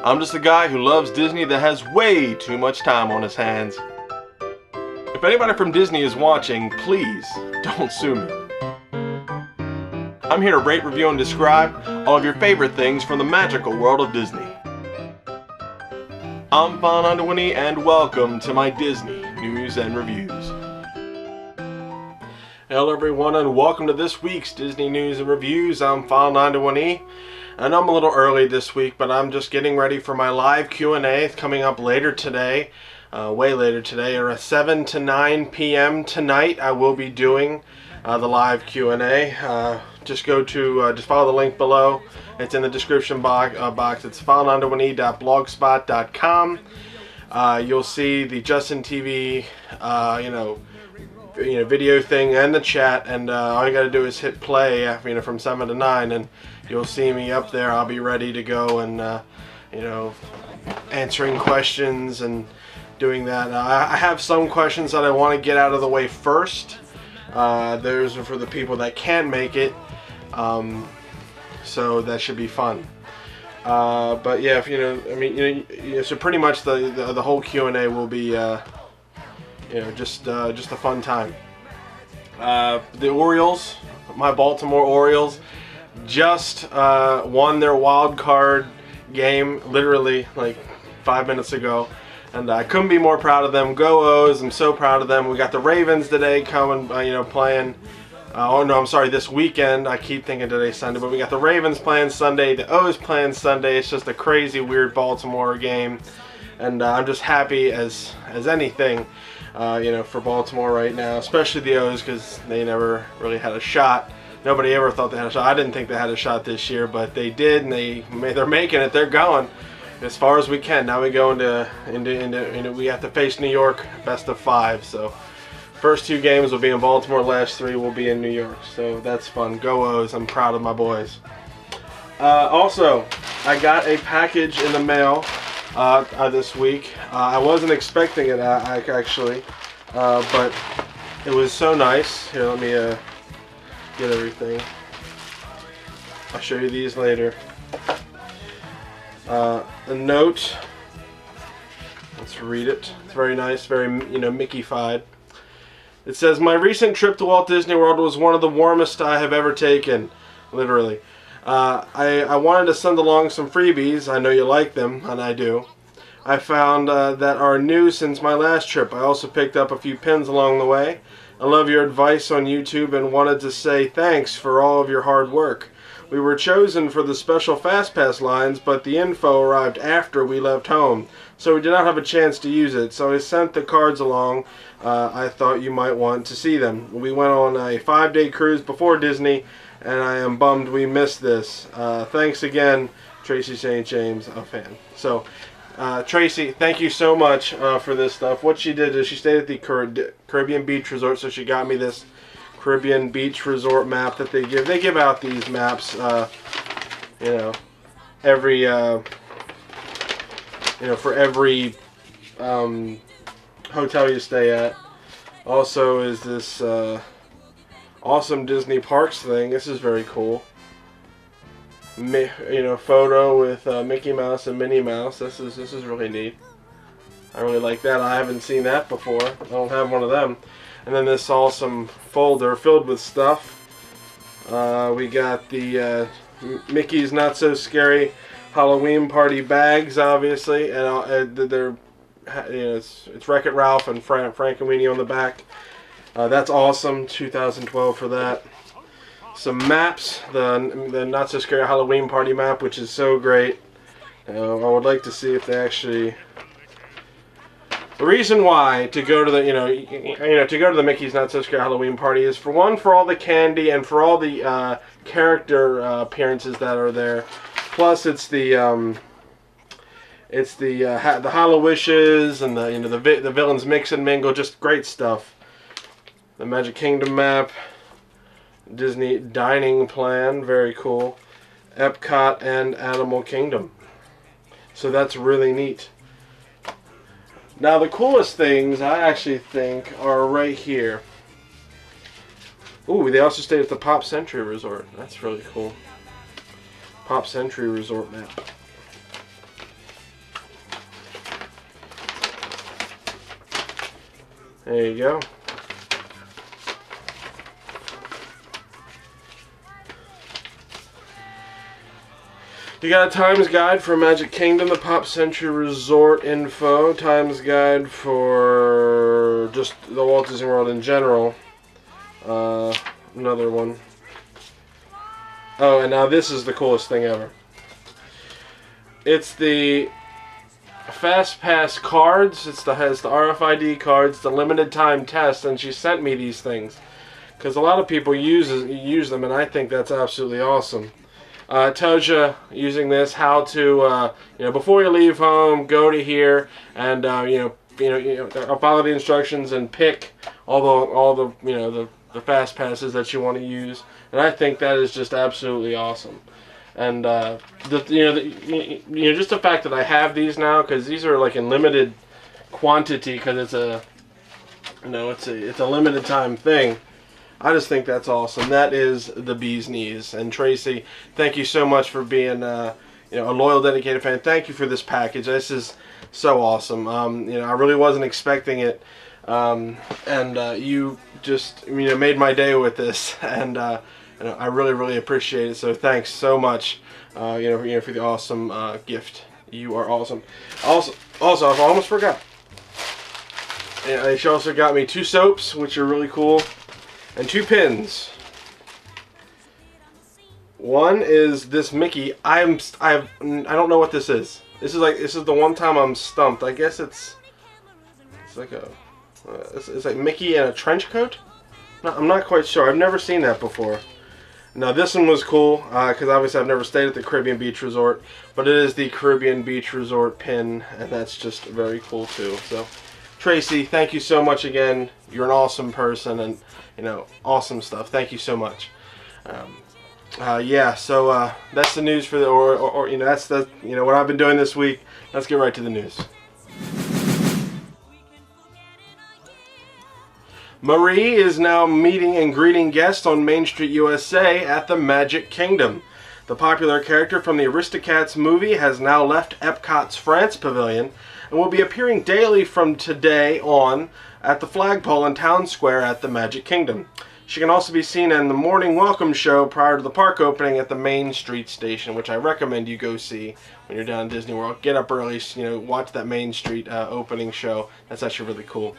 I'm just a guy who loves Disney that has way too much time on his hands. If anybody from Disney is watching, please don't sue me. I'm here to rate, review, and describe all of your favorite things from the magical world of Disney. I'm File91e and welcome to my Disney News and Reviews. Hello everyone and welcome to this week's Disney News and Reviews. I'm File91e and I'm a little early this week, but I'm just getting ready for my live Q&A. It's coming up later today, way later today, or at 7 to 9 p.m. tonight. I will be doing the live Q&A. Just follow the link below. It's in the description box. It's file91e.blogspot.com. You'll see the Justin TV, video thing and the chat, and all you gotta do is hit play, from 7 to 9, and you'll see me up there. I'll be ready to go and answering questions and doing that. I have some questions that I want to get out of the way first. Those are for the people that can make it, so that should be fun. But yeah, so pretty much the whole Q&A will be just a fun time. The Orioles, my Baltimore Orioles, just won their wild card game literally like 5 minutes ago, and I couldn't be more proud of them. Go O's! I'm so proud of them. We got the Ravens today coming, playing. Oh no, I'm sorry, this weekend. I keep thinking today's Sunday, but we got the Ravens playing Sunday, the O's playing Sunday. It's just a crazy, weird Baltimore game, and I'm just happy as anything. For Baltimore right now, especially the O's, because they never really had a shot. Nobody ever thought they had a shot. I didn't think they had a shot this year, but they did, and they're making it. They're going as far as we can. Now we go into we have to face New York, best of 5. So first 2 games will be in Baltimore, last 3 will be in New York. So that's fun. Go O's! I'm proud of my boys. Also, I got a package in the mail this week. I wasn't expecting it actually, but it was so nice. Here, let me get everything. I'll show you these later. A note. Let's read it. It's very nice, very Mickey-fied. It says, "My recent trip to Walt Disney World was one of the warmest I have ever taken." Literally. I wanted to send along some freebies. I know you like them, and I do. I found that are new since my last trip. I also picked up a few pins along the way. I love your advice on YouTube and wanted to say thanks for all of your hard work. We were chosen for the special FastPass lines, but the info arrived after we left home, so we did not have a chance to use it. So I sent the cards along. I thought you might want to see them. We went on a 5-day cruise before Disney, and I am bummed we missed this. Thanks again, Tracy St. James, a fan. So, Tracy, thank you so much for this stuff. What she did is she stayed at the Caribbean Beach Resort, so she got me this Caribbean Beach Resort map that they give. They give out these maps, every, for every hotel you stay at. Also is this awesome Disney Parks thing. This is very cool. Photo with Mickey Mouse and Minnie Mouse. This is really neat. I really like that. I haven't seen that before. I don't have one of them. And then this awesome folder filled with stuff. We got the Mickey's Not So Scary Halloween Party bags, obviously, and they're it's Wreck-It Ralph and Frankenweenie on the back. That's awesome. 2012 for that. Some maps, the Not So Scary Halloween Party map, which is so great. I would like to see if they actually. The reason why to go to the to go to the Mickey's Not So Scary Halloween Party is for all the candy and for all the character appearances that are there. Plus, it's the Hallowishes and the villains mix and mingle, just great stuff. The Magic Kingdom map. Disney dining plan, very cool. Epcot and Animal Kingdom. So that's really neat. Now the coolest things I actually think are right here. Ooh, they also stayed at the Pop Century Resort. That's really cool. Pop Century Resort map. There you go. You got a times guide for Magic Kingdom, the Pop Century Resort info, times guide for just the Walt Disney World in general. Another one. Oh, and now this is the coolest thing ever. It's the Fast Pass cards. Has the RFID cards, the limited time test, and she sent me these things because a lot of people use them, and I think that's absolutely awesome. It tells you using this how to before you leave home, go to here and follow the instructions and pick all the fast passes that you want to use, and I think that is just absolutely awesome. And just the fact that I have these now, because these are like in limited quantity, because it's a limited time thing. I just think that's awesome. That is the bee's knees. And Tracy, thank you so much for being a loyal, dedicated fan. Thank you for this package. This is so awesome. I really wasn't expecting it, and you just made my day with this, and I really, really appreciate it. So thanks so much, for the awesome gift. You are awesome. Also, I almost forgot. She also got me 2 soaps, which are really cool. And 2 pins. One is this Mickey. I don't know what this is. This is the one time I'm stumped. I guess it's like it's like Mickey in a trench coat. No, I'm not quite sure. I've never seen that before. Now this one was cool because obviously I've never stayed at the Caribbean Beach Resort, but it is the Caribbean Beach Resort pin, and that's just very cool too. So, Tracy, thank you so much again. You're an awesome person, and awesome stuff. Thank you so much. So that's the news for that's what I've been doing this week. Let's get right to the news. Marie is now meeting and greeting guests on Main Street USA at the Magic Kingdom. The popular character from the Aristocats movie has now left Epcot's France Pavilion and will be appearing daily from today on at the flagpole in Town Square at the Magic Kingdom. She can also be seen in the morning welcome show prior to the park opening at the Main Street station, which I recommend you go see when you're down in Disney World. Get up early, watch that Main Street opening show. That's actually really cool.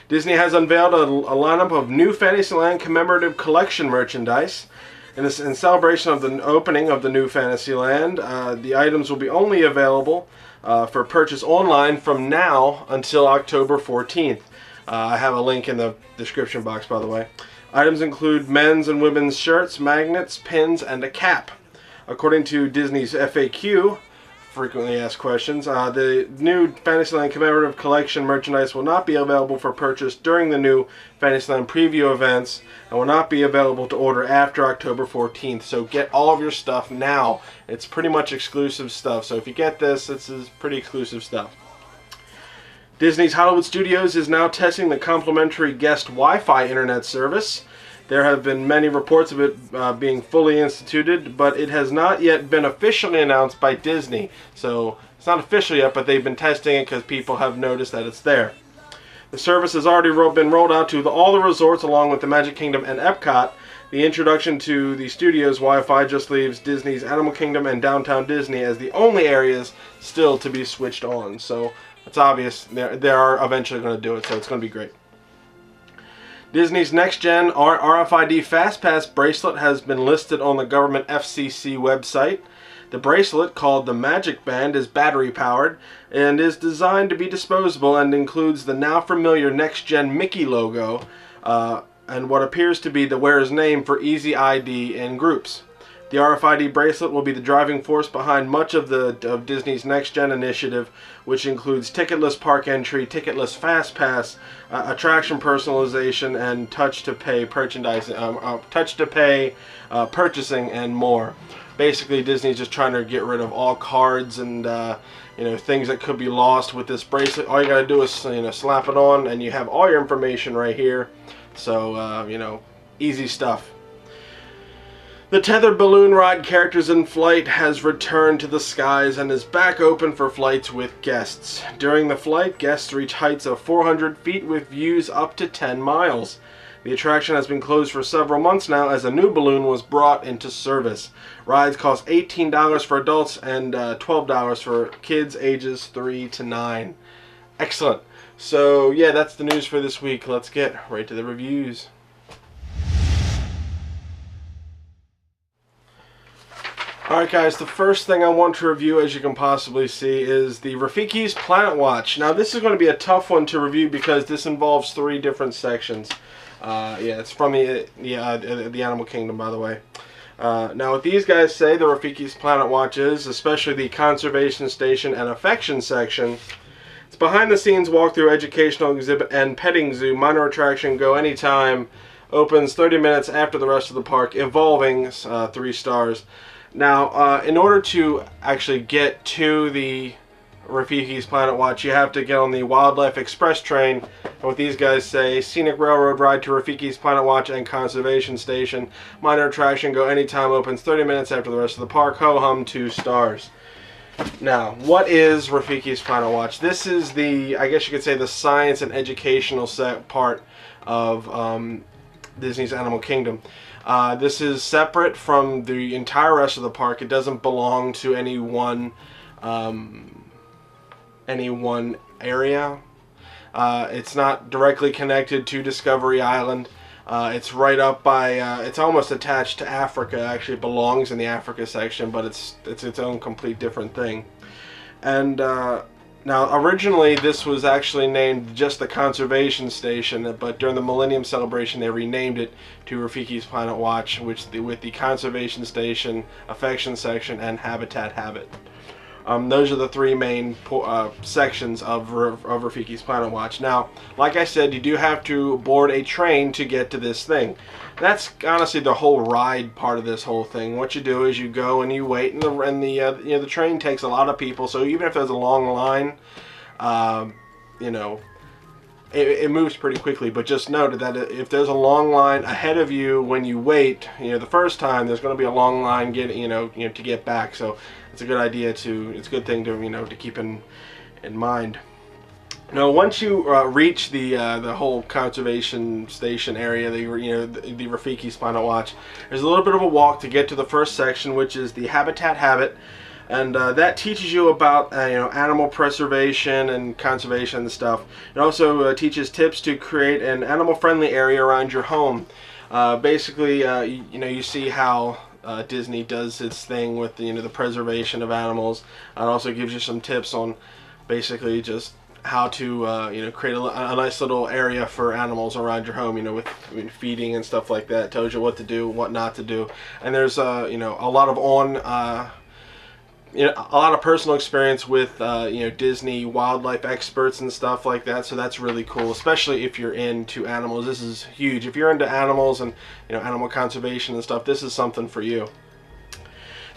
Disney has unveiled a lineup of new Fantasyland commemorative collection merchandise. In celebration of the opening of the new Fantasyland, the items will be only available for purchase online from now until October 14th. I have a link in the description box, by the way. Items include men's and women's shirts, magnets, pins, and a cap. According to Disney's FAQ, frequently asked questions, the new Fantasyland commemorative collection merchandise will not be available for purchase during the new Fantasyland preview events and will not be available to order after October 14th. So get all of your stuff now. It's pretty much exclusive stuff. So if you get this is pretty exclusive stuff. Disney's Hollywood Studios is now testing the complimentary guest Wi-Fi internet service. There have been many reports of it being fully instituted, but it has not yet been officially announced by Disney. So it's not official yet, but they've been testing it because people have noticed that it's there. The service has already been rolled out to all the resorts along with the Magic Kingdom and Epcot. The introduction to the studio's Wi-Fi just leaves Disney's Animal Kingdom and Downtown Disney as the only areas still to be switched on. So it's obvious they are eventually going to do it, so it's going to be great. Disney's next-gen RFID FastPass bracelet has been listed on the government FCC website. The bracelet, called the Magic Band, is battery-powered and is designed to be disposable and includes the now familiar next-gen Mickey logo and what appears to be the wearer's name for easy ID in groups. The RFID bracelet will be the driving force behind much of Disney's next-gen initiative, which includes ticketless park entry, ticketless FastPass, attraction personalization, and touch-to-pay purchasing, and more. Basically, Disney's just trying to get rid of all cards and things that could be lost with this bracelet. All you got to do is slap it on, and you have all your information right here. So easy stuff. The tethered balloon ride Characters in Flight has returned to the skies and is back open for flights with guests. During the flight, guests reach heights of 400 feet with views up to 10 miles. The attraction has been closed for several months now as a new balloon was brought into service. Rides cost $18 for adults and $12 for kids ages 3 to 9. Excellent. So yeah, that's the news for this week. Let's get right to the reviews. Alright guys, the first thing I want to review, as you can possibly see, is the Rafiki's Planet Watch. Now this is going to be a tough one to review because this involves 3 different sections. Yeah, it's from the Animal Kingdom, by the way. Now what these guys say the Rafiki's Planet Watch is, especially the Conservation Station and Affection section, it's behind the scenes walkthrough, educational exhibit, and petting zoo. Minor attraction, go anytime, opens 30 minutes after the rest of the park, evolving 3 stars. Now, in order to actually get to the Rafiki's Planet Watch, you have to get on the Wildlife Express train. And what these guys say, scenic railroad ride to Rafiki's Planet Watch and Conservation Station. Minor attraction, go anytime, opens 30 minutes after the rest of the park. Ho-hum, 2 stars. Now, what is Rafiki's Planet Watch? This is the, I guess you could say, the science and educational part of Disney's Animal Kingdom. This is separate from the entire rest of the park. It doesn't belong to any one area. It's not directly connected to Discovery Island. It's right up by, it's almost attached to Africa. Actually, it belongs in the Africa section, but it's its own complete different thing. And now, originally, this was actually named just the Conservation Station, but during the Millennium Celebration, they renamed it to Rafiki's Planet Watch, with the Conservation Station, Affection Section, and Habitat Habit. Those are the 3 main sections of Rafiki's Planet Watch. Now, like I said, you do have to board a train to get to this thing. That's honestly the whole ride part of this whole thing. What you do is you go and you wait, and the train takes a lot of people. So even if there's a long line, it moves pretty quickly. But just note that if there's a long line ahead of you when you wait, the first time, there's going to be a long line to get back. So it's a good idea it's a good thing to keep in mind. Now, once you reach the whole Conservation Station area, the Rafiki's Planet Watch, there's a little bit of a walk to get to the first section, which is the Habitat Habit, and that teaches you about animal preservation and conservation and stuff. It also teaches tips to create an animal-friendly area around your home. Basically, you see how Disney does its thing with the preservation of animals. It also gives you some tips on basically just how to create a nice little area for animals around your home, with feeding and stuff like that. It tells you what to do, what not to do, and there's a lot of a lot of personal experience with Disney wildlife experts and stuff like that. So that's really cool, especially if you're into animals. This is huge. If you're into animals and animal conservation and stuff, this is something for you.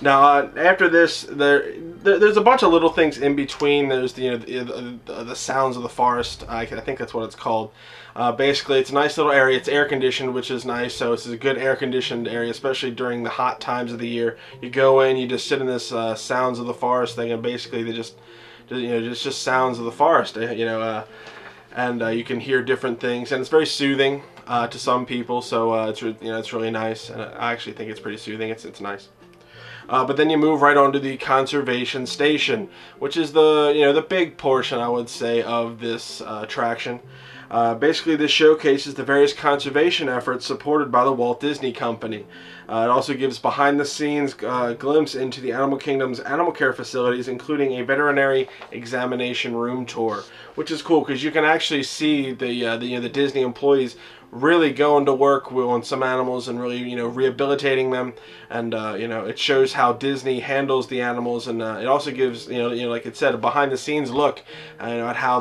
Now, after this, there's a bunch of little things in between. There's the sounds of the forest. I think that's what it's called. Basically, it's a nice little area. It's air conditioned, which is nice. So it's a good air conditioned area, especially during the hot times of the year. You go in, you just sit in this sounds of the forest thing, and basically they just sounds of the forest. And you can hear different things, and it's very soothing to some people. So it's really nice, and I actually think it's pretty soothing. It's nice. But then you move right on to the Conservation Station, which is the big portion, I would say, of this attraction. Basically, this showcases the various conservation efforts supported by the Walt Disney Company. It also gives behind-the-scenes glimpse into the Animal Kingdom's animal care facilities, including a veterinary examination room tour, which is cool because you can actually see the Disney employees really going to work on some animals and really rehabilitating them, and it shows how Disney handles the animals, and it also gives like it said, a behind the scenes look at how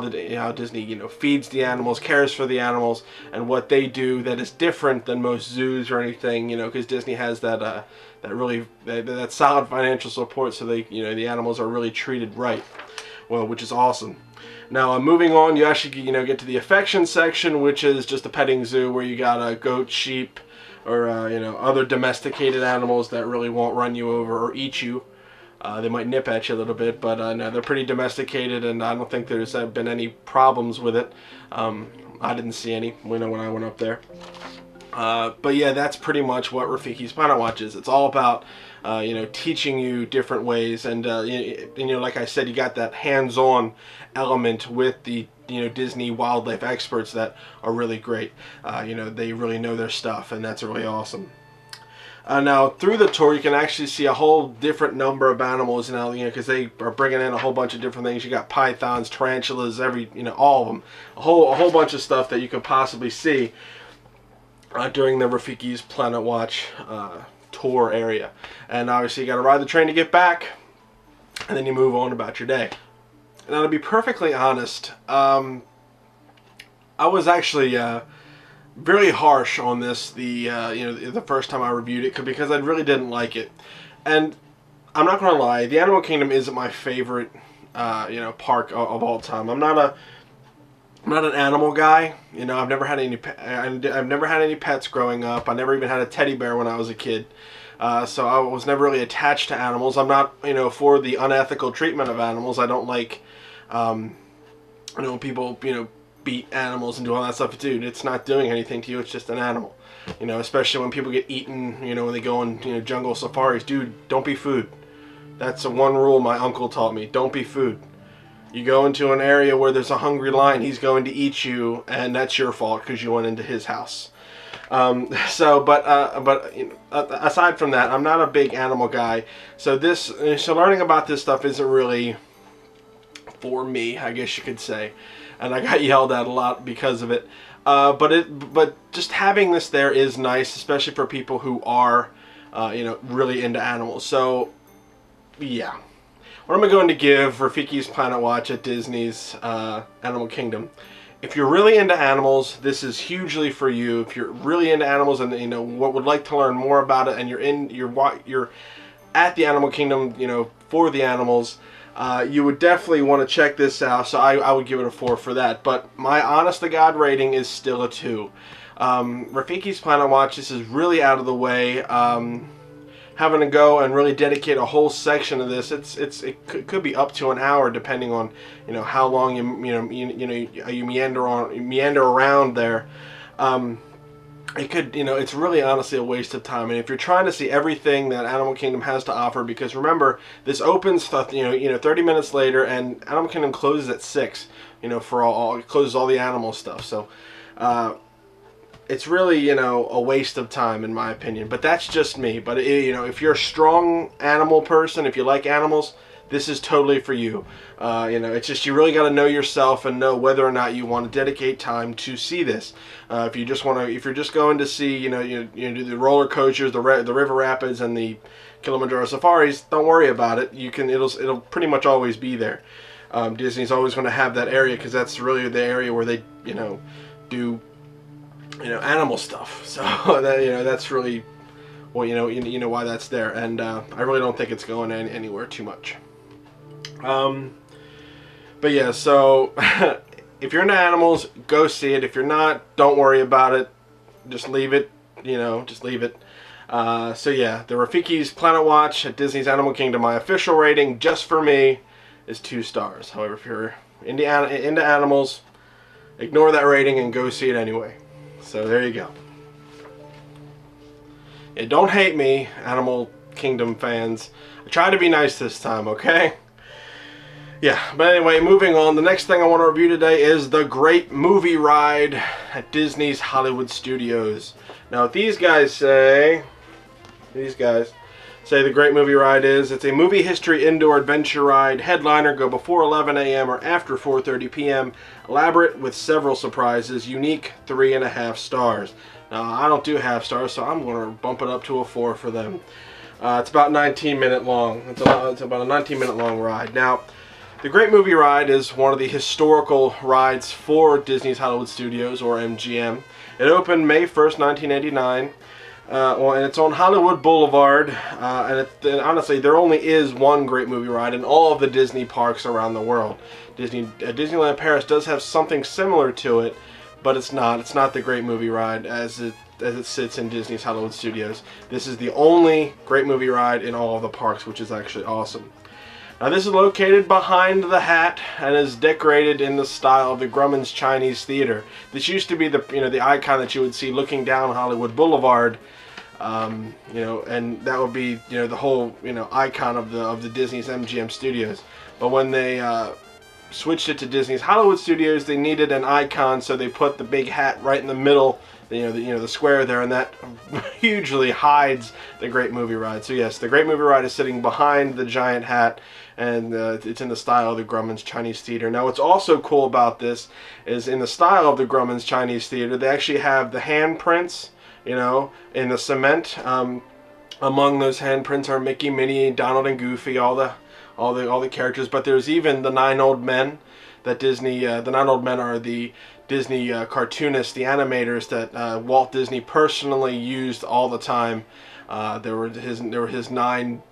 Disney feeds the animals, cares for the animals, and what they do that is different than most zoos or anything, because Disney has that solid financial support, so the animals are really treated right, which is awesome. Now, moving on, you actually get to the affection section, which is just a petting zoo where you got goats, sheep, you know, other domesticated animals that really won't run you over or eat you. They might nip at you a little bit, but no, they're pretty domesticated, and I don't think there's been any problems with it. I didn't see any when I went up there. But yeah, that's pretty much what Rafiki's Planet Watch is. It's all about you know, teaching you different ways, and you know, like I said, you got that hands-on element with the, you know, Disney wildlife experts that are really great. You know, they really know their stuff, and that's really awesome. Now, through the tour, you can actually see a whole different number of animals now, you know, because they are bringing in a whole bunch of different things. You got pythons, tarantulas, you know, all of them, a whole bunch of stuff that you could possibly see during the Rafiki's Planet Watch tour area. And obviously, you got to ride the train to get back, and then you move on about your day. Now, to be perfectly honest, I was actually very harsh on this you know, the first time I reviewed it, because I really didn't like it. And I'm not gonna lie, the Animal Kingdom isn't my favorite you know, park of all time. I'm not an animal guy. You know, I've never had any pets growing up. I never even had a teddy bear when I was a kid. So I was never really attached to animals. I'm not, you know, for the unethical treatment of animals. I don't like you know, people, you know, beat animals and do all that stuff. Dude, it's not doing anything to you. It's just an animal. You know, especially when people get eaten, you know, when they go on, you know, jungle safaris. Dude, don't be food. That's the one rule my uncle taught me. Don't be food. You go into an area where there's a hungry lion, he's going to eat you, and that's your fault because you went into his house. But you know, aside from that, I'm not a big animal guy. So learning about this stuff isn't really for me, I guess you could say. And I got yelled at a lot because of it. But just having this there is nice, especially for people who are, you know, really into animals. So, yeah. What am I going to give Rafiki's Planet Watch at Disney's Animal Kingdom? If you're really into animals, this is hugely for you. If you're really into animals and, you know, would like to learn more about it, and you're at the Animal Kingdom, you know, for the animals, you would definitely want to check this out. So I would give it a 4 for that. But my honest to God rating is still a 2. Rafiki's Planet Watch, this is really out of the way. Having to go and really dedicate a whole section of this, it could be up to an hour, depending on, you know, how long you meander around there. It could, you know, it's really honestly a waste of time. And if you're trying to see everything that Animal Kingdom has to offer, because remember, this opens, you know, 30 minutes later, and Animal Kingdom closes at 6. You know, it closes all the animal stuff. So, it's really, you know, a waste of time in my opinion. But that's just me. But you know, if you're a strong animal person, if you like animals, this is totally for you. You know, it's just you really got to know yourself and know whether or not you want to dedicate time to see this. If you're just going to see, you know, do the roller coasters, the river rapids, and the Kilimanjaro safaris, don't worry about it. It'll pretty much always be there. Disney's always going to have that area because that's really the area where they, you know, do, you know, animal stuff. So that, you know, that's really, well, you know why that's there. And I really don't think it's going anywhere too much. But yeah, so if you're into animals, go see it. If you're not, don't worry about it. Just leave it, you know, just leave it. So yeah, the Rafiki's Planet Watch at Disney's Animal Kingdom, my official rating, just for me, is 2 stars. However, if you're into animals, ignore that rating and go see it anyway. So there you go. Yeah, don't hate me, Animal Kingdom fans. I tried to be nice this time, okay? Yeah, but anyway, moving on. The next thing I want to review today is the Great Movie Ride at Disney's Hollywood Studios. Now, what these guys say the Great Movie Ride is, it's a movie history indoor adventure ride. Headliner, go before 11 a.m. or after 4:30 p.m. Elaborate with several surprises. Unique, 3.5 stars. Now, I don't do half stars, so I'm going to bump it up to a 4 for them. It's about 19 minutes long. It's about a 19-minute long ride. Now, the Great Movie Ride is one of the historical rides for Disney's Hollywood Studios, or MGM. It opened May 1st, 1989. And it's on Hollywood Boulevard, and honestly, there only is one Great Movie Ride in all of the Disney parks around the world. Disneyland Paris does have something similar to it, but it's not the Great Movie Ride, as it sits in Disney's Hollywood Studios. This is the only Great Movie Ride in all of the parks, which is actually awesome. Now this is located behind the hat and is decorated in the style of the Grumman's Chinese Theater. This used to be the icon that you would see looking down Hollywood Boulevard, and that would be the whole icon of the Disney's MGM Studios. But when they switched it to Disney's Hollywood Studios, they needed an icon, so they put the big hat right in the middle, the square there, and that hugely hides the Great Movie Ride. So yes, the Great Movie Ride is sitting behind the giant hat, and it's in the style of the Grumman's Chinese Theater. Now what's also cool about this is in the style of the Grumman's Chinese Theater, they actually have the handprints, in the cement. Among those handprints are Mickey, Minnie, Donald, and Goofy, all the characters. But there's even the 9 Old Men that Disney. The 9 Old Men are the Disney cartoonists, the animators that Walt Disney personally used all the time. There were his 9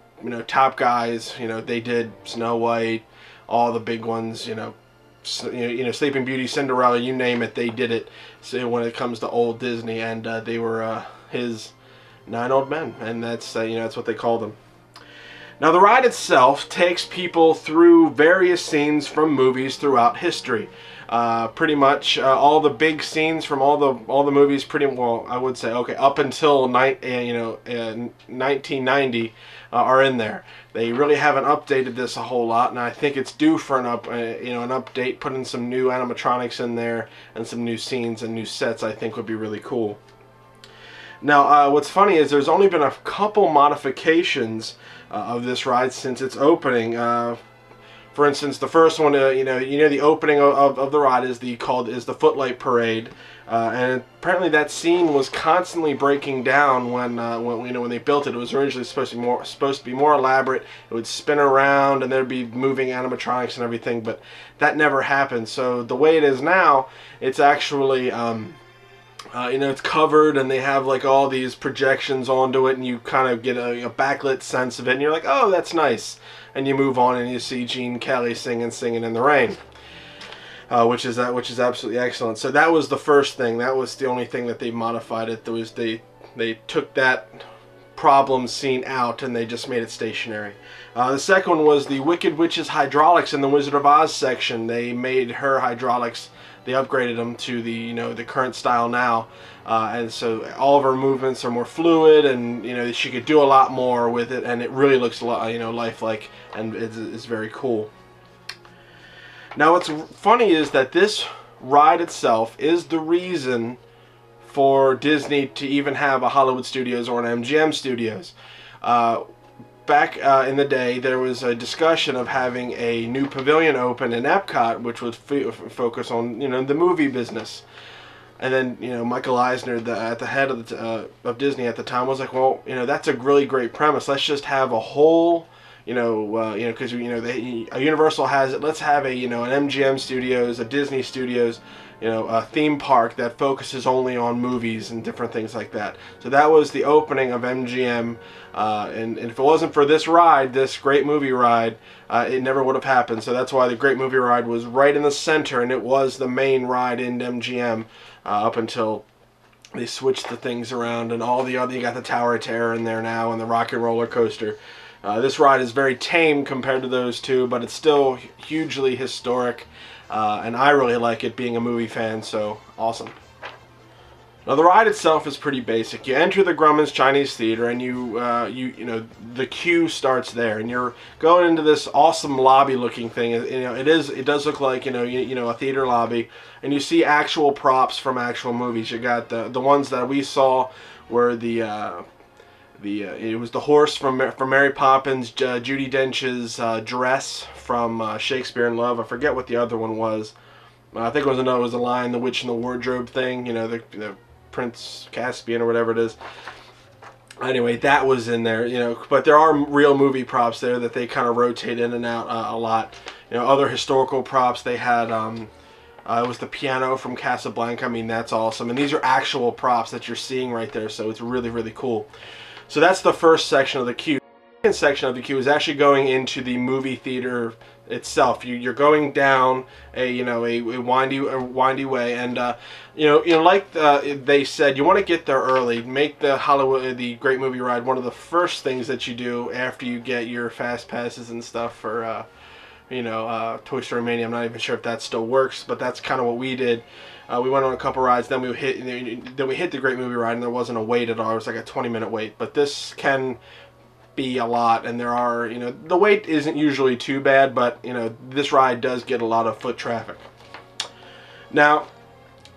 top guys. They did Snow White, all the big ones. Sleeping Beauty, Cinderella, you name it, they did it. So when it comes to old Disney, and they were his 9 Old Men, and that's that's what they called them. Now the ride itself takes people through various scenes from movies throughout history. Pretty much all the big scenes from all the movies, pretty well, I would say, up until 1990 are in there. They really haven't updated this a whole lot, and I think it's due for an update, putting some new animatronics in there and some new scenes and new sets. I think would be really cool. Now, what's funny is there's only been a couple modifications of this ride since its opening. For instance, the first one, the opening of the ride is the Footlight Parade, and apparently that scene was constantly breaking down when they built it. It was originally supposed to be more elaborate. It would spin around, and there'd be moving animatronics and everything, but that never happened. So the way it is now, it's actually it's covered, and they have like all these projections onto it, and you kind of get a backlit sense of it, and you're like, oh, that's nice. And you move on, and you see Gene Kelly singing in the Rain, which is absolutely excellent. So that was the first thing. That was the only thing that they modified it. They took that problem scene out, and they just made it stationary. The second one was the Wicked Witch's hydraulics in the Wizard of Oz section. They made her hydraulics. They upgraded them to the current style now, and so all of her movements are more fluid, and she could do a lot more with it, and it really looks a lot lifelike, and it's very cool. Now what's funny is that this ride itself is the reason for Disney to even have a Hollywood Studios or an MGM Studios. Back in the day, there was a discussion of having a new pavilion open in Epcot, which would focus on the movie business. And then Michael Eisner, at the head of Disney at the time, was like, well, that's a really great premise. Let's just have a whole, because Universal has it. Let's have an MGM Studios, a Disney Studios, a theme park that focuses only on movies and different things like that. So that was the opening of MGM, and if it wasn't for this ride, this Great Movie Ride, it never would have happened. So that's why the Great Movie Ride was right in the center, and it was the main ride in MGM up until they switched the things around, and all the other, you got the Tower of Terror in there now, and the Rock and Roller Coaster. This ride is very tame compared to those two, but it's still hugely historic. And I really like it, being a movie fan, so awesome. Now the ride itself is pretty basic. You enter the Grumman's Chinese Theater, and the queue starts there, and you're going into this awesome lobby-looking thing. It does look like a theater lobby, and you see actual props from actual movies. You got the ones that we saw were it was the horse from Mary Poppins, Judi Dench's dress from Shakespeare in Love. I forget what the other one was. I think it was The Lion, the Witch, and the Wardrobe thing. The Prince Caspian or whatever it is. Anyway, that was in there. But there are real movie props there that they kind of rotate in and out a lot. Other historical props they had. It was the piano from Casablanca. I mean, that's awesome. And these are actual props that you're seeing right there, so it's really, really cool. So that's the first section of the queue. The second section of the queue is actually going into the movie theater itself. You're going down a windy way, and like they said, you want to get there early. Make the Great Movie Ride one of the first things that you do after you get your fast passes and stuff for Toy Story Mania. I'm not even sure if that still works, but that's kind of what we did. We went on a couple rides, then we hit the Great Movie Ride, and there wasn't a wait at all. It was like a 20-minute wait, but this can be a lot, and there are, the wait isn't usually too bad, but this ride does get a lot of foot traffic. Now,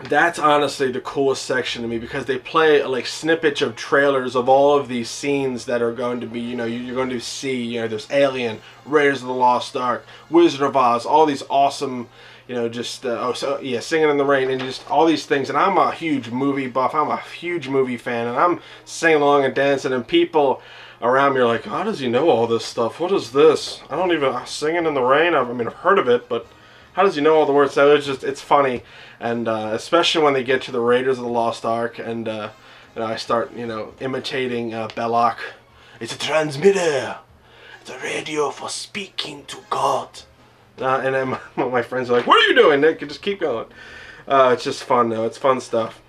that's honestly the coolest section to me, because they play like snippets of trailers of all of these scenes that are going to be, you're going to see. There's Alien, Raiders of the Lost Ark, Wizard of Oz, all these awesome, Singing in the Rain, and just all these things. And I'm a huge movie buff. I'm a huge movie fan, and I'm singing along and dancing, and people around me are like, how does he know all this stuff? What is this? I don't even, Singing in the Rain, I've heard of it, but how does he know all the words? So it's funny, and especially when they get to the Raiders of the Lost Ark, and I start, imitating Belloc. It's a transmitter. It's a radio for speaking to God. And then my friends are like, what are you doing, Nick? You just keep going. It's just fun, though. It's fun stuff.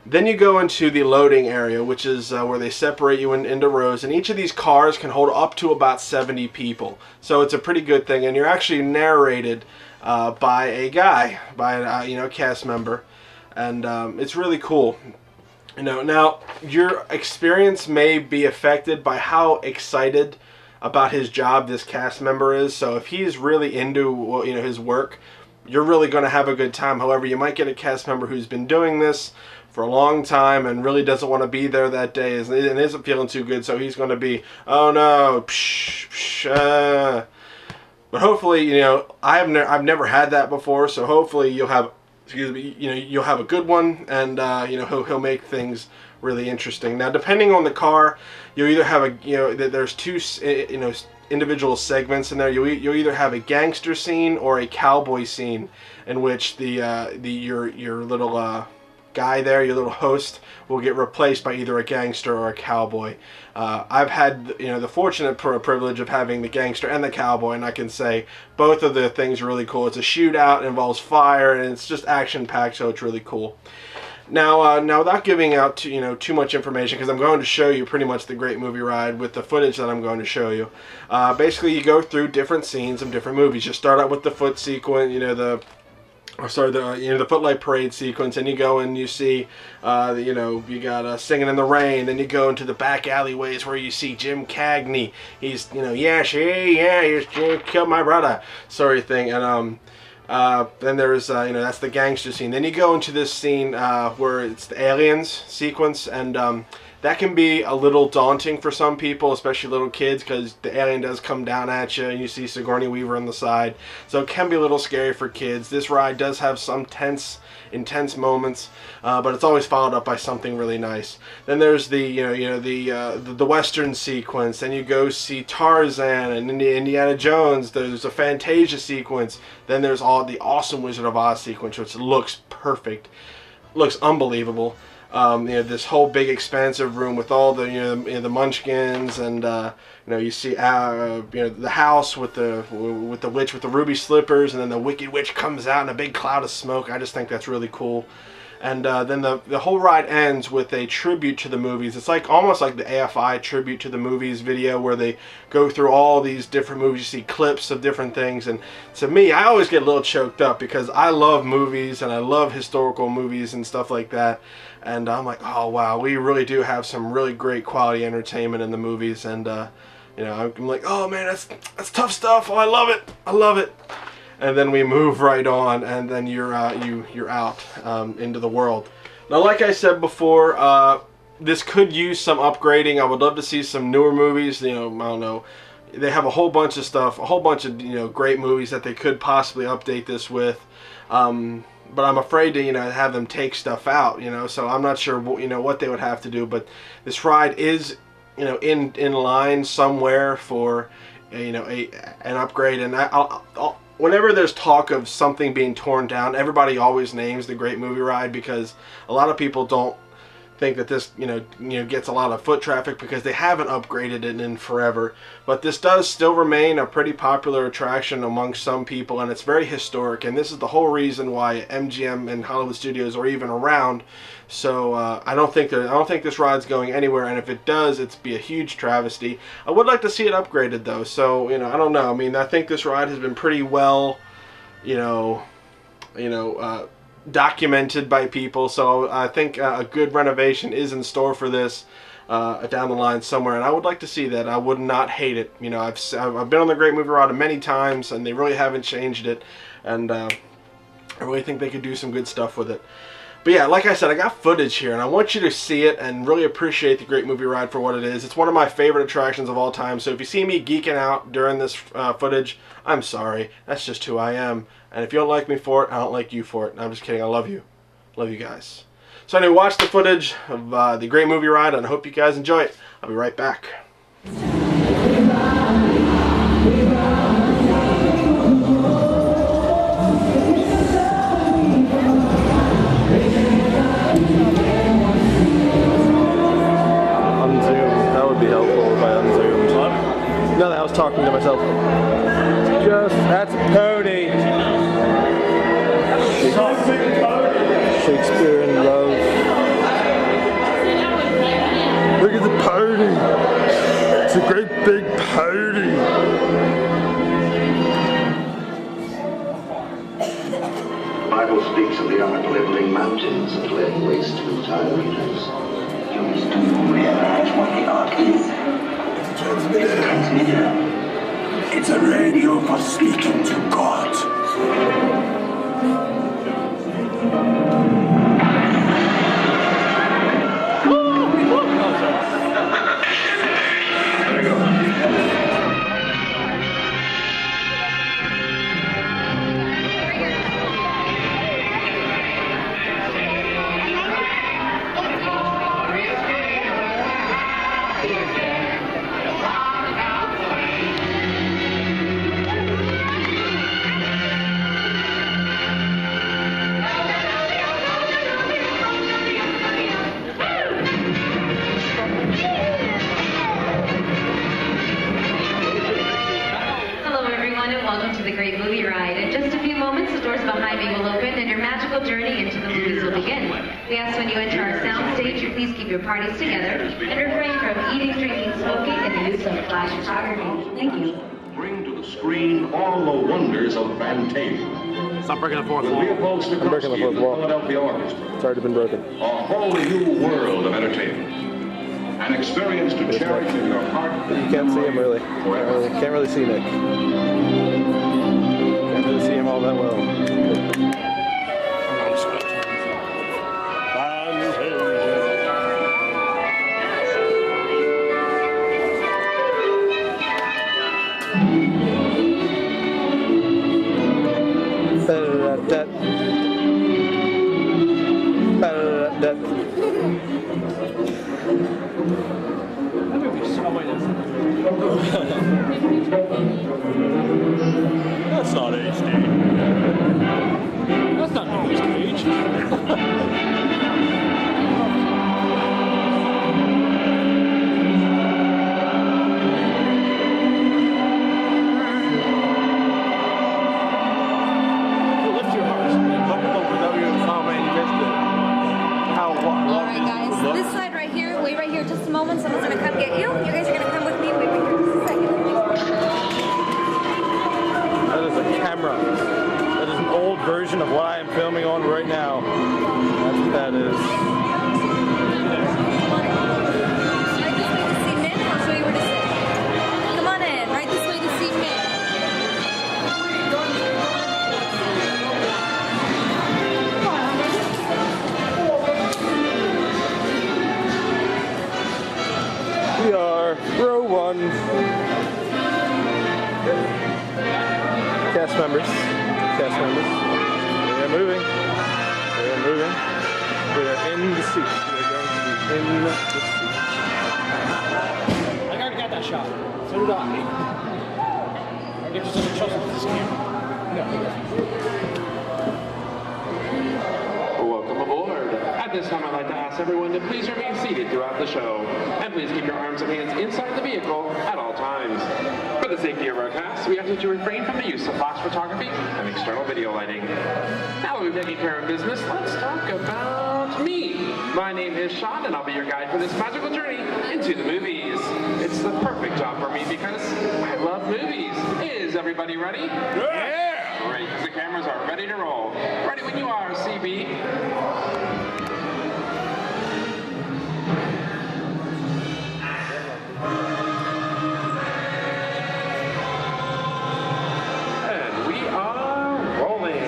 Then you go into the loading area, which is where they separate you into rows, and each of these cars can hold up to about 70 people. So it's a pretty good thing, and you're actually narrated by a guy, by a cast member, and it's really cool. Now your experience may be affected by how excited about his job this cast member is. So if he's really into his work, you're really going to have a good time. However, you might get a cast member who's been doing this for a long time and really doesn't want to be there that day and isn't feeling too good, so he's going to be, oh no, But hopefully, I've never had that before, so hopefully you'll have, you'll have a good one, and he'll make things really interesting. Now, depending on the car, you'll either have there's two individual segments in there. You'll either have a gangster scene or a cowboy scene, in which your little guy there, your little host, will get replaced by either a gangster or a cowboy. I've had the fortunate privilege of having the gangster and the cowboy, and I can say both of the things are really cool. It's a shootout, it involves fire, and it's just action-packed, so it's really cool. Now, without giving out too much information, because I'm going to show you pretty much the Great Movie Ride with the footage that I'm going to show you. Basically, you go through different scenes of different movies. You start out with the foot sequence, the Footlight Parade sequence, and you go and you see, you got Singing in the Rain. Then you go into the back alleyways where you see Jim Cagney. He's, he's killed my brother, sort of thing. And then there's, that's the gangster scene. Then you go into this scene where it's the aliens sequence, and that can be a little daunting for some people, especially little kids, because the alien does come down at you, and you see Sigourney Weaver on the side. So it can be a little scary for kids. This ride does have some intense moments, but it's always followed up by something really nice. Then there's the Western sequence. Then you go see Tarzan and Indiana Jones. There's a Fantasia sequence. Then there's the awesome Wizard of Oz sequence, which looks perfect, looks unbelievable. This whole big expansive room with all the the munchkins, and you see the house with the witch with the ruby slippers, and then the Wicked Witch comes out in a big cloud of smoke. I just think that's really cool. And then the whole ride ends with a tribute to the movies. It's almost like the AFI tribute to the movies video, where they go through all these different movies. You see clips of different things, and to me, I always get a little choked up because I love movies and I love historical movies and stuff like that. And I'm like, oh wow, we really do have some really great quality entertainment in the movies. And I'm like, oh man, that's tough stuff. Oh, I love it. And then we move right on, and then you're out into the world. Now, like I said before, this could use some upgrading. I would love to see some newer movies. I don't know. They have a whole bunch of stuff, a whole bunch of great movies that they could possibly update this with. But I'm afraid to have them take stuff out. So I'm not sure what they would have to do. But this ride is in line somewhere for an upgrade. And I'll whenever there's talk of something being torn down, everybody always names the Great Movie Ride, because a lot of people don't think that this gets a lot of foot traffic because they haven't upgraded it in forever. But this does still remain a pretty popular attraction amongst some people, and it's very historic. And this is the whole reason why MGM and Hollywood Studios are even around. So I don't think this ride's going anywhere, and if it does, it's be a huge travesty. I would like to see it upgraded though. So I don't know. I mean, I think this ride has been pretty well, documented by people, so I think a good renovation is in store for this down the line somewhere, and I would like to see that. I would not hate it. I've been on the Great Movie Ride many times, and they really haven't changed it, and I really think they could do some good stuff with it. But yeah, like I said, I got footage here, and I want you to see it and really appreciate the Great Movie Ride for what it is. It's one of my favorite attractions of all time, so if you see me geeking out during this footage, I'm sorry. That's just who I am. And if you don't like me for it, I don't like you for it. I'm just kidding. I love you. Love you guys. So anyway, watch the footage of the Great Movie Ride, and I hope you guys enjoy it. I'll be right back. Unzoom. That would be helpful if I unzoomed. What? No, I was talking to myself. That's Pony. Shakespeare in Love. Look at the pony. It's a great big pony. The Bible speaks of the art of leveling mountains and laying waste to entire regions. Humans do you realize what the art is? It's a transmitter. It's a radio for speaking to God. There you go. Welcome to the Great Movie Ride. In just a few moments, the doors behind me will open and your magical journey into the movies will begin. We ask when you enter our soundstage, you please keep your parties together and refrain from eating, drinking, smoking, and the use of flash photography. Thank you. Bring to the screen all the wonders of Fantasia. Stop breaking the fourth wall. I'm breaking the fourth wall. Philadelphia Orchestra. It's already been broken. A whole new world of entertainment. An experience to cherish in your heart. But you can't see him really. Can't really see Nick. Can't really see him all that well. That's not HD. That's not Nicolas Cage. Alright guys, this side right here, wait right here just a moment, someone's gonna come get you. You guys are gonna come with me, wait right here just a second. That is a camera. That is an old version of what I am filming on right now. That's what that is. Right this way to see Min, I'll show you where to sit. Come on in, right this way to see Min. We are row one. Cast members. Cast members. We are moving. We are moving. We are in the seat. We are going to be in the seat. I already got that shot. So did I. I get to such a trust with this camera. Welcome aboard. At this time, I'd like to ask ask everyone to please remain seated throughout the show. And please keep your arms and hands inside the vehicle at all times. For the safety of our cast, we ask that you refrain from the use of flash photography and external video lighting. Now that we've taken care of business, let's talk about me. My name is Sean, and I'll be your guide for this magical journey into the movies. It's the perfect job for me because I love movies. Is everybody ready? Yeah! Great, because the cameras are ready to roll. Ready when you are, CB. And we are rolling.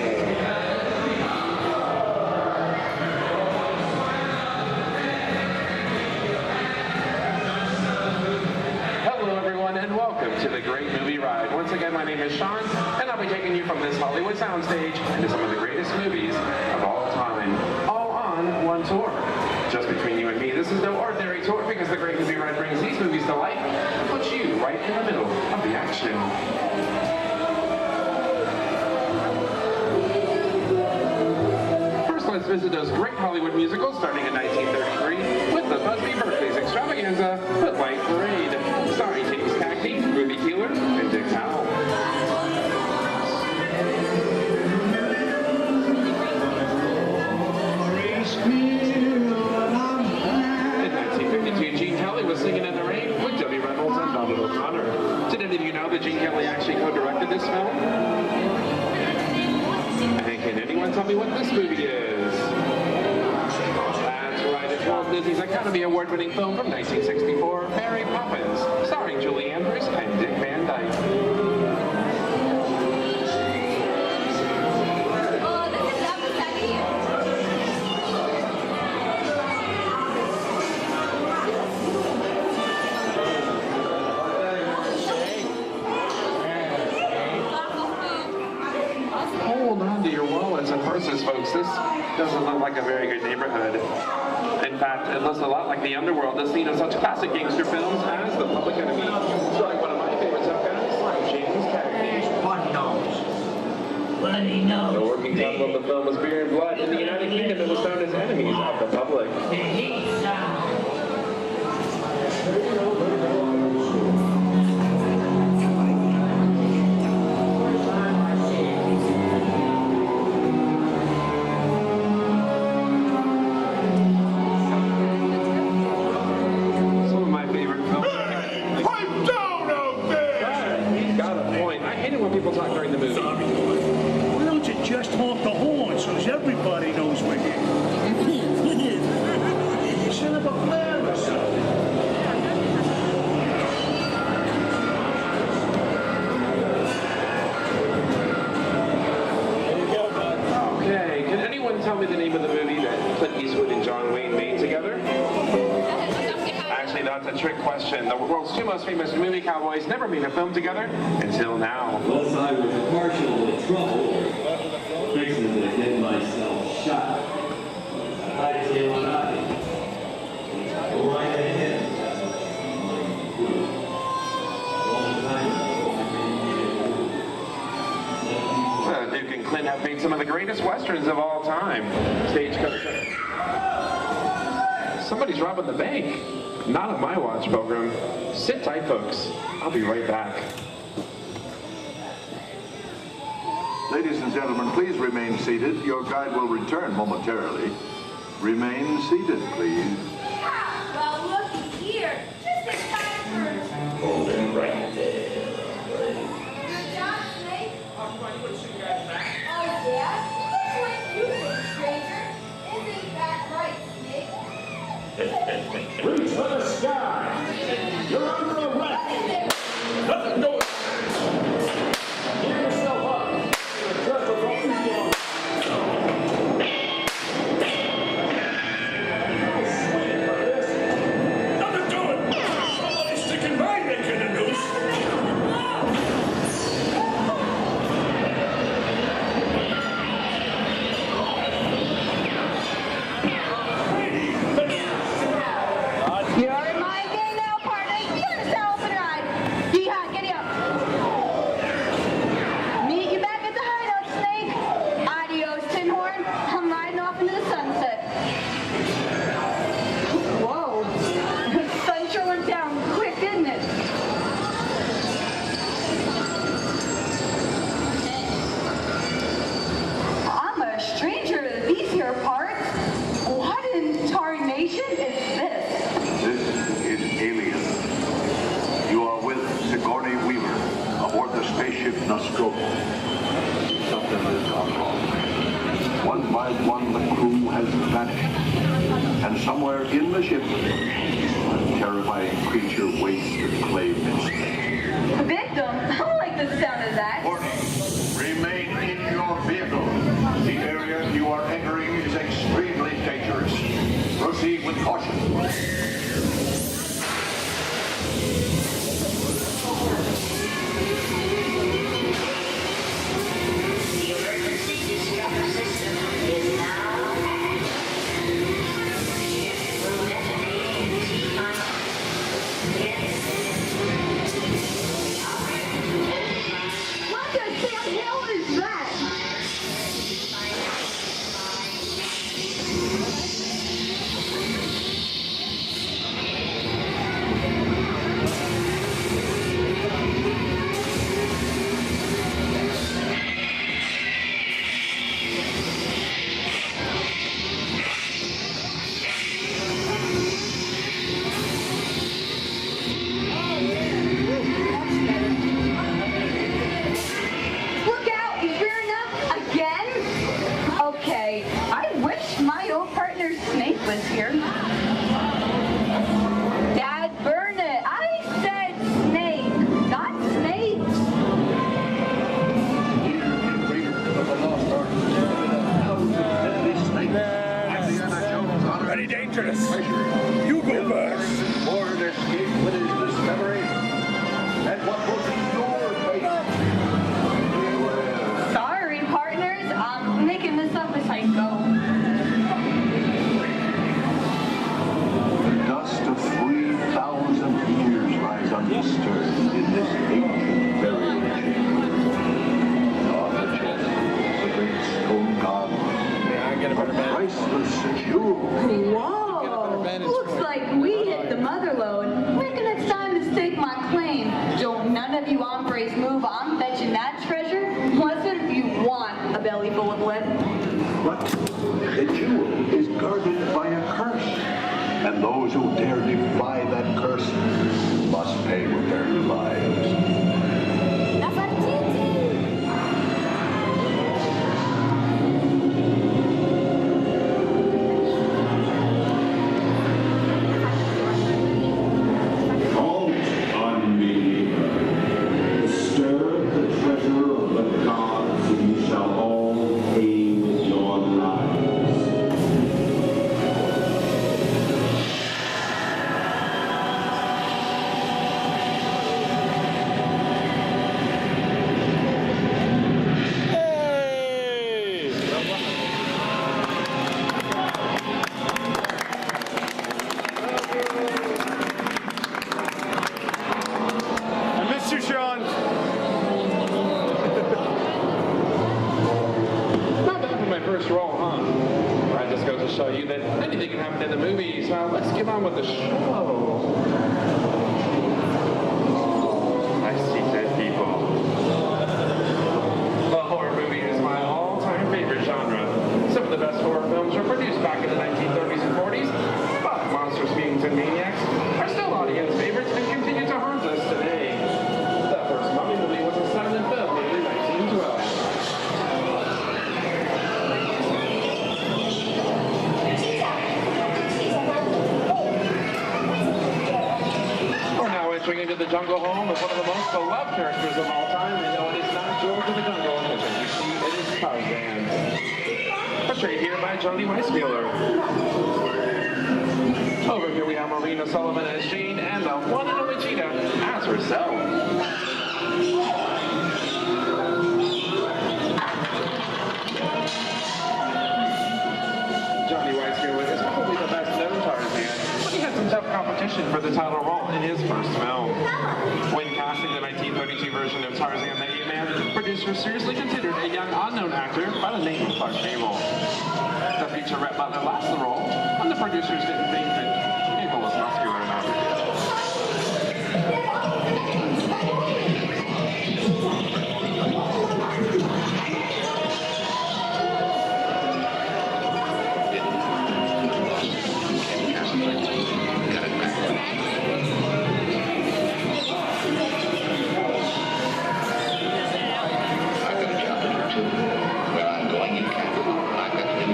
Hello everyone and welcome to the Great Movie Ride. Once again, my name is Sean and I'll be taking you from this Hollywood soundstage into some of the greatest movies of all time, all on one tour. Just between you and me, this is no ordinary tour because the Great Movie Ride brings these movies to life and puts you right in the middle of the action. First, let's visit those great Hollywood musicals starting in 1933 with the Busby Berkeley's extravaganza, The Light Parade, starring James Cagney, Ruby Keeler, and Dick Powell. In 1952, Gene Kelly was singing in the rain with Debbie Reynolds and Donald O'Connor. Did any of you know that Gene Kelly actually co-directed this film? And can anyone tell me what this movie is? That's right, it's Walt Disney's Academy Award-winning film from 1964, Mary Poppins, starring Julie Andrews and Dick Van Dyke. Hold on to your wallets and purses, folks. This doesn't look like a very good neighborhood. In fact, it looks a lot like the underworld, the scene of such classic gangster films as The Public Enemy, starring one of my favorite tough guys, like James Cagney. Bloody nose. Bloody The nose. working title of the film was Beer and Blood. In the United Kingdom, it was known as Enemies of the Public. The heat sound. Some of my favorite films. Pipe down out there! He's got a point. I hate it when people talk during the movie. Why don't you just honk the horn so everybody knows we're here? Set up a flare or something. Okay, can anyone tell me the name of the movie that Clint Eastwood and John Wayne made together? Actually, that's a trick question. The world's two most famous movie cowboys never made a film together until now. Unless I was partial to trouble, fixing to get myself shot. I tell you nothing. Go right ahead. Long time ago, Duke and Clint have made some of the greatest westerns of all time. Stagecoach. Somebody's robbing the bank. Not on my watch, Pilgrim. Sit tight, folks. I'll be right back. Ladies and gentlemen, please remain seated. Your guide will return momentarily. Remain seated, please. Well, looky here. Just in time for... hold it right there. Good job, Snake. Oh, yeah? That's what you think, stranger. Isn't that right, Snake? Reach for the sky. You're under arrest. Nothing doing. Give yourself up. Just a broken one. Nothing doing. Somebody's sticking my neck in the noose. You're in my game now, partner. You're gonna start open ride. Jihad, get up. Flight 1, the crew has vanished. And somewhere in the ship, a terrifying creature waits to claim its fate. Victim? I don't like the sound of that. Warning, remain in your vehicle. The area you are entering is extremely dangerous. Proceed with caution. You go first. Lord escape with his discovery. And what will be your fate? Sorry, partners. I'm making this up as I go. The dust of 3,000 years lies undisturbed in this ancient burial chamber. On the chest, the great stone god. A priceless jewel. Whoa! Looks like we hit the mother load. Reckon it's time to stake my claim. Don't none of you hombres move. I'm fetching that treasure. What's it if you want a belly full of lead? But the jewel is guarded by a curse. And those who dare defy that curse must pay with their lives. Show you that anything can happen in the movies. Now let's get on with the show. I see dead people. The horror movie is my all-time favorite genre. Some of the best horror films were produced back in the 1930s and 40s, but monsters, mutants, and maniacs are still audience favorites and continue to haunt us today. The first Mummy movie was a silent film made in 1912. Entering into the jungle home of one of the most beloved characters of all time. We know it is not George of the Jungle, because as you see, it is Tarzan. Portrayed here by Johnny Weissmuller. Over here we have Marina Sullivan as Jane, and the one and only Cheetah as herself. Johnny Weissmuller is probably the best known Tarzan, but he had some tough competition for the title role in his first film. When casting the 1932 version of Tarzan the Ape-Man, producers seriously considered a young unknown actor by the name of Clark Gable. The featurette Butler lost the role, and the producers didn't think that Gable was muscular enough. Where I'm going, you can't. I've got to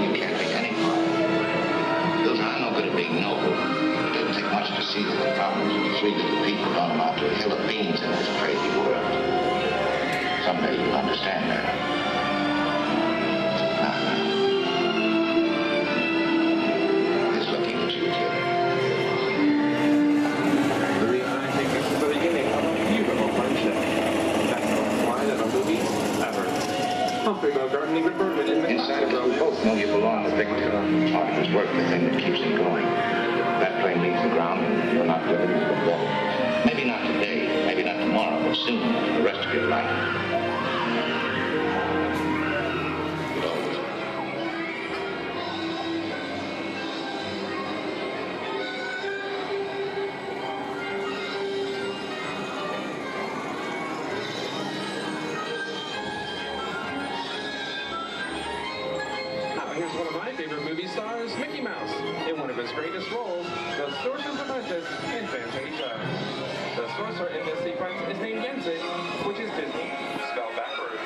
understand that. He's looking at you, kid. Louis, I think this is the beginning of a beautiful friendship. That's the best line in a movie ever. Humphrey Bogart and Ingrid Bergman in the Inside of you both know you belong to Victor. Arthur's work, the thing that keeps him going. That plane leaves the ground and you're not living with the wall. Maybe not today, maybe not tomorrow, but soon, for the rest of your life. You'll always be. Now here's one of my favorite movie stars, Mickey Mouse, in one of his greatest roles, the Sorcerer's Apprentice in Fantasia. The sorcerer in this sequence is named Yensid, which is Disney, spelled backwards.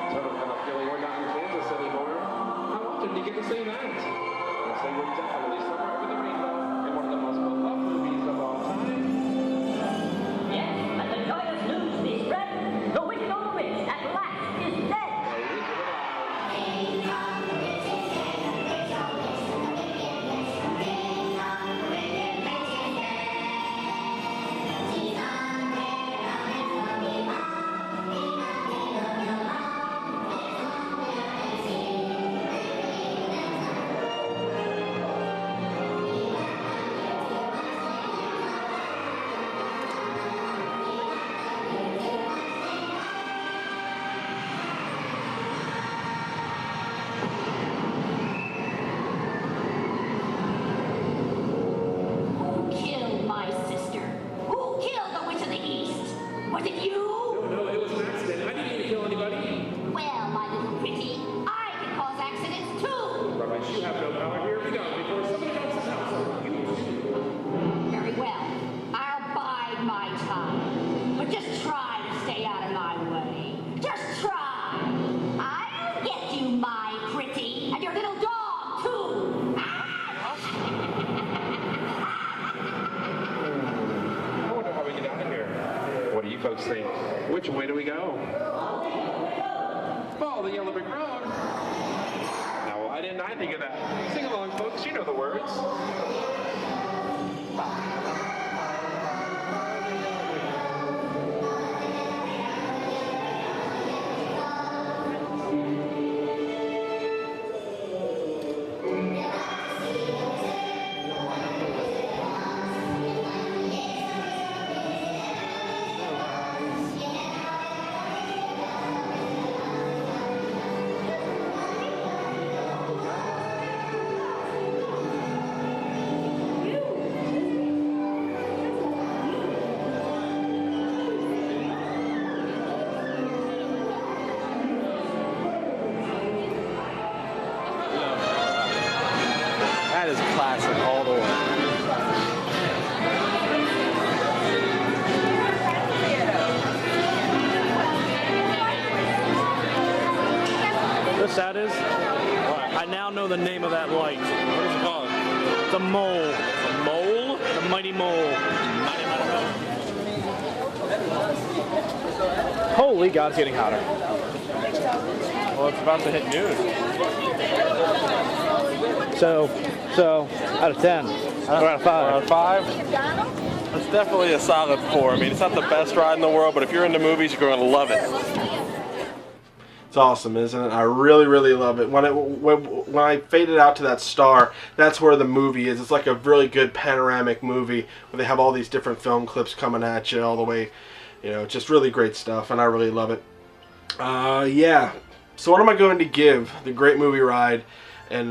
So I don't have a feeling we're not in Kansas anymore. How often do you get to say that? I'd say we're definitely somewhere over the rainbow in one of the most beloved movies of all time. Yes, and the joyous news is spread. The wicked old witch at last is dead. The Wizard of Oz. Who killed my sister? Who killed the witch of the East? Was it you? No, it was an accident. I didn't mean to kill anybody. Well, my little pretty, I can cause accidents too. Rubbish, you have no power here. Be gone before somebody else's house over you. Very well. I'll bide my time. But just try to stay out of my way. Just try. I'll get you, my pretty, and your little dog too. I wonder how we get out of here. What do you folks think? Which way do we go? Follow the yellow brick road. Now, why didn't I think of that? Sing along, folks. You know the words. That is classic all the way. This that is? I now know the name of that light. What is it called? The mole. The mole? The mighty mole. Mighty, mighty mole. Holy God, it's getting hotter. Well, it's about to hit noon. So out of 10, or out of 5? Out of 5? It's definitely a solid 4. I mean, it's not the best ride in the world, but if you're into movies, you're going to love it. It's awesome, isn't it? I really, really love it. When I faded out to that star, that's where the movie is. It's like a really good panoramic movie where they have all these different film clips coming at you all the way. You know, just really great stuff, and I really love it. Yeah. So what am I going to give the Great Movie Ride in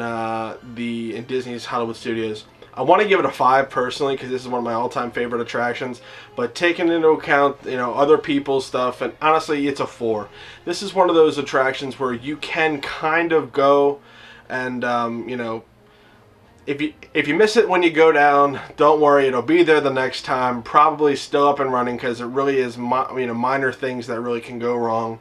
Disney's Hollywood Studios? I want to give it a 5 personally because this is one of my all-time favorite attractions, but taking into account, you know, other people's stuff, and honestly, it's a 4. This is one of those attractions where you can kind of go And you know, if you miss it when you go down, don't worry, it'll be there the next time. Probably still up and running, because it really is minor things that really can go wrong.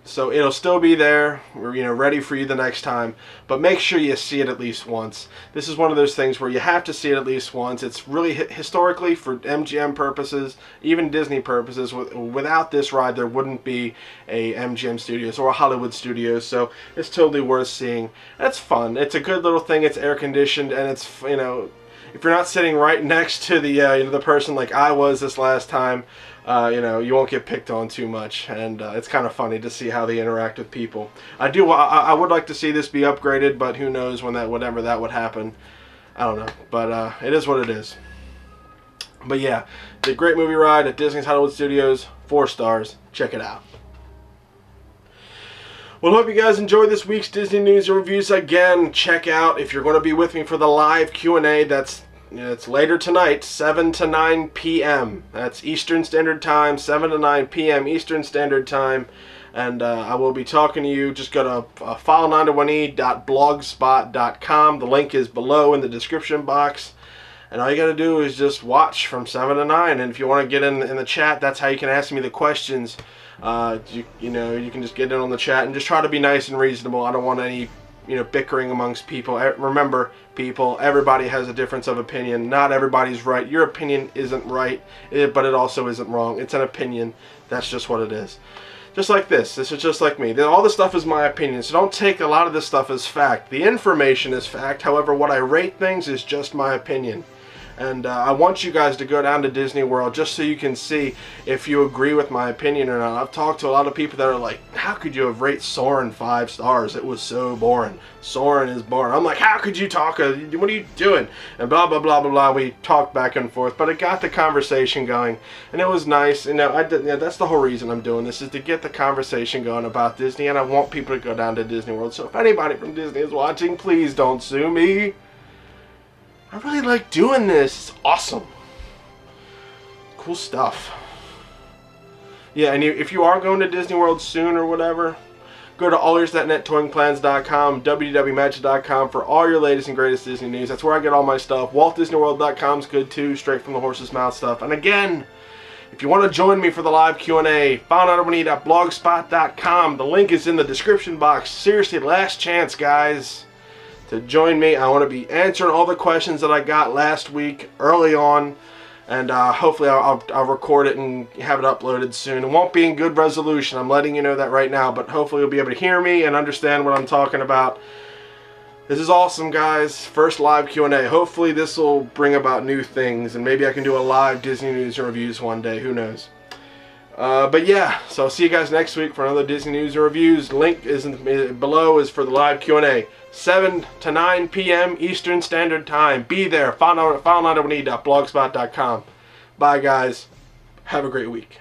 So it'll still be there, ready for you the next time, but make sure you see it at least once. This is one of those things where you have to see it at least once. It's really, historically, for MGM purposes, even Disney purposes, without this ride there wouldn't be a MGM Studios or a Hollywood Studios, so it's totally worth seeing. It's fun. It's a good little thing. It's air conditioned, and it's, if you're not sitting right next to the person like I was this last time, you won't get picked on too much, and it's kind of funny to see how they interact with people. I would like to see this be upgraded, but who knows whenever that would happen. I don't know, but it is what it is. But yeah, the great movie ride at Disney's Hollywood Studios, 4 stars. Check it out. Well, hope you guys enjoyed this week's Disney News and Reviews. Again, check out, if you're going to be with me for the live Q&A, it's later tonight, 7 to 9 p.m. That's Eastern Standard Time, 7 to 9 p.m. Eastern Standard Time. And I will be talking to you. Just go to file91e.blogspot.com. The link is below in the description box. And all you got to do is just watch from 7 to 9. And if you want to get in the chat, that's how you can ask me the questions. You can just get in on the chat and just try to be nice and reasonable. I don't want any bickering amongst people. Remember, people, everybody has a difference of opinion. Not everybody's right. Your opinion isn't right, but it also isn't wrong. It's an opinion. That's just what it is. Just like this. This is just like me. All this stuff is my opinion, so don't take a lot of this stuff as fact. The information is fact. However, what I rate things is just my opinion. And I want you guys to go down to Disney World just so you can see if you agree with my opinion or not. I've talked to a lot of people that are like, how could you have rated Soarin' 5 stars? It was so boring. Soarin' is boring. I'm like, how could you talk? What are you doing? And blah, blah, blah, blah, blah. We talked back and forth, but it got the conversation going, and it was nice. That's the whole reason I'm doing this, is to get the conversation going about Disney, and I want people to go down to Disney World. So if anybody from Disney is watching, please don't sue me. I really like doing this. It's awesome. Cool stuff. Yeah, and if you are going to Disney World soon or whatever, go to allears.net, towingplans.com, www.magic.com for all your latest and greatest Disney news. That's where I get all my stuff. WaltDisneyWorld.com is good too, straight from the horse's mouth stuff. And again, if you want to join me for the live Q&A, file91e.blogspot.com. The link is in the description box. Seriously, last chance, guys, to join me. I want to be answering all the questions that I got last week early on, and hopefully I'll record it and have it uploaded soon. It won't be in good resolution, I'm letting you know that right now, but hopefully you'll be able to hear me and understand what I'm talking about. This is awesome, guys. First live Q&A. Hopefully this will bring about new things, and maybe I can do a live Disney News and Reviews one day. Who knows? But yeah, so I'll see you guys next week for another Disney News and Reviews. Link is below is for the live Q&A. 7 to 9 p.m. Eastern Standard Time. Be there. File91e.blogspot.com. Bye, guys. Have a great week.